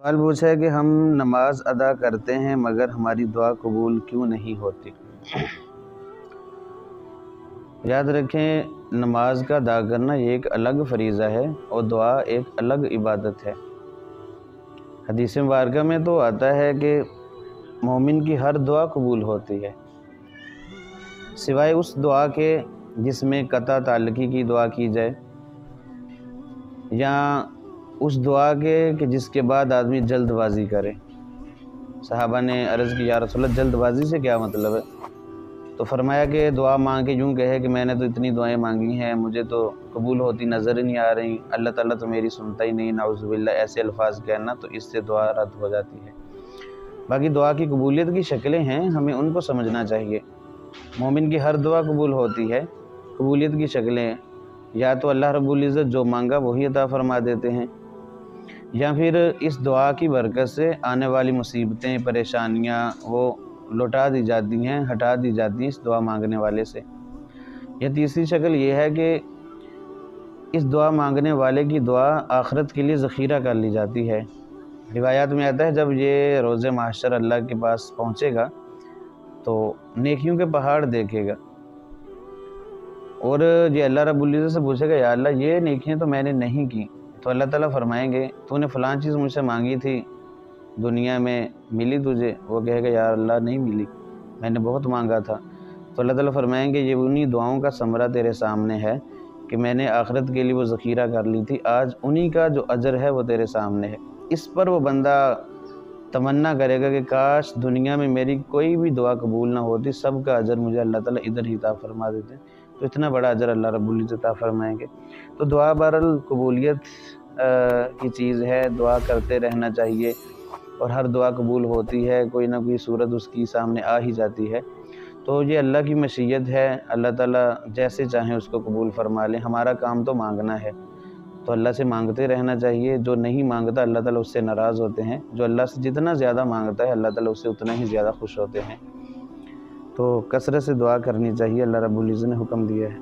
سوال پوچھا ہے کہ ہم نماز ادا کرتے ہیں مگر ہماری دعا قبول کیوں نہیں ہوتی؟ یاد رکھیں، نماز کا ادا کرنا یہ ایک الگ فریضہ ہے اور دعا ایک الگ عبادت ہے۔ حدیث مبارکہ میں تو آتا ہے کہ مومن کی ہر دعا قبول ہوتی ہے سوائے اس دعا کے جس میں قطع تعلقی کی دعا کی جائے، یا اس دعا کے کہ جس کے بعد آدمی جلد بازی کرے۔ صحابہ نے عرض کی یا رسول اللہ، جلد بازی سے کیا مطلب ہے؟ تو فرمایا کہ دعا مانگ کے یوں کہے کہ میں نے تو اتنی دعائیں مانگی ہیں، مجھے تو قبول ہوتی نظر ہی نہیں آ رہی، اللہ تعالیٰ تو میری سنتا ہی نہیں، نعوذ باللہ، ایسے الفاظ کہنا تو اس سے دعا رد ہو جاتی ہے۔ باقی دعا کی قبولیت کی شکلیں ہیں، ہمیں ان کو سمجھنا چاہیے۔ مومن کی ہر دعا قبول ہوتی ہے، قبولیت کی شکلیں یا تو اللہ رب العزت جو مانگا وہی عطا فرما دیتے ہیں، یا پھر اس دعا کی برکت سے آنے والی مصیبتیں، پریشانیاں وہ لوٹا دی جاتی ہیں، ہٹا دی جاتی ہیں اس دعا مانگنے والے سے۔ یا تیسری شکل یہ ہے کہ اس دعا مانگنے والے کی دعا آخرت کے لیے ذخیرہ کر لی جاتی ہے۔ روایات میں آتا ہے جب یہ روز محشر اللہ کے پاس پہنچے گا تو نیکیوں کے پہاڑ دیکھے گا اور یہ اللہ رب العزت سے پوچھے گا یا اللہ یہ نیکیاں تو میں نے نہیں کی، تو اللہ تعالیٰ فرمائیں گے تو نے فلاں چیز مجھ سے مانگی تھی دنیا میں، ملی تجھے؟ وہ کہے گا یا اللہ نہیں ملی، میں نے بہت مانگا تھا۔ تو اللہ تعالیٰ فرمائیں گے یہ انہی دعاؤں کا ثمرہ تیرے سامنے ہے کہ میں نے آخرت کے لیے وہ ذخیرہ کر لی تھی، آج انہی کا جو اجر ہے وہ تیرے سامنے ہے۔ اس پر وہ بندہ تمنا کرے گا کہ کاش دنیا میں میری کوئی بھی دعا قبول نہ ہوتی، سب کا اجر مجھے اللہ تعالیٰ ادھر ہی عطا فرما دیتے، تو اتنا بڑا اجر اللہ رب العزت عطا فرمائیں گے۔ تو دعا بہرحال قبولیت کی چیز ہے، دعا کرتے رہنا چاہیے، اور ہر دعا قبول ہوتی ہے، کوئی نہ کوئی صورت اس کی سامنے آ ہی جاتی ہے۔ تو یہ اللہ کی مشیت ہے، اللہ تعالیٰ جیسے چاہیں اس کو قبول فرما لیں، ہمارا کام تو مانگنا ہے، تو اللہ سے مانگتے رہنا چاہیے۔ جو نہیں مانگتا اللہ تعالیٰ اس سے ناراض ہوتے ہیں، جو اللہ سے جتنا زیادہ مانگتا ہے اللہ تعالیٰ اس سے اتنا ہی زیادہ خوش ہوتے ہیں۔ تو کثرت سے دعا کرنی چاہیے، اللہ رب العزت نے حکم دیا ہے۔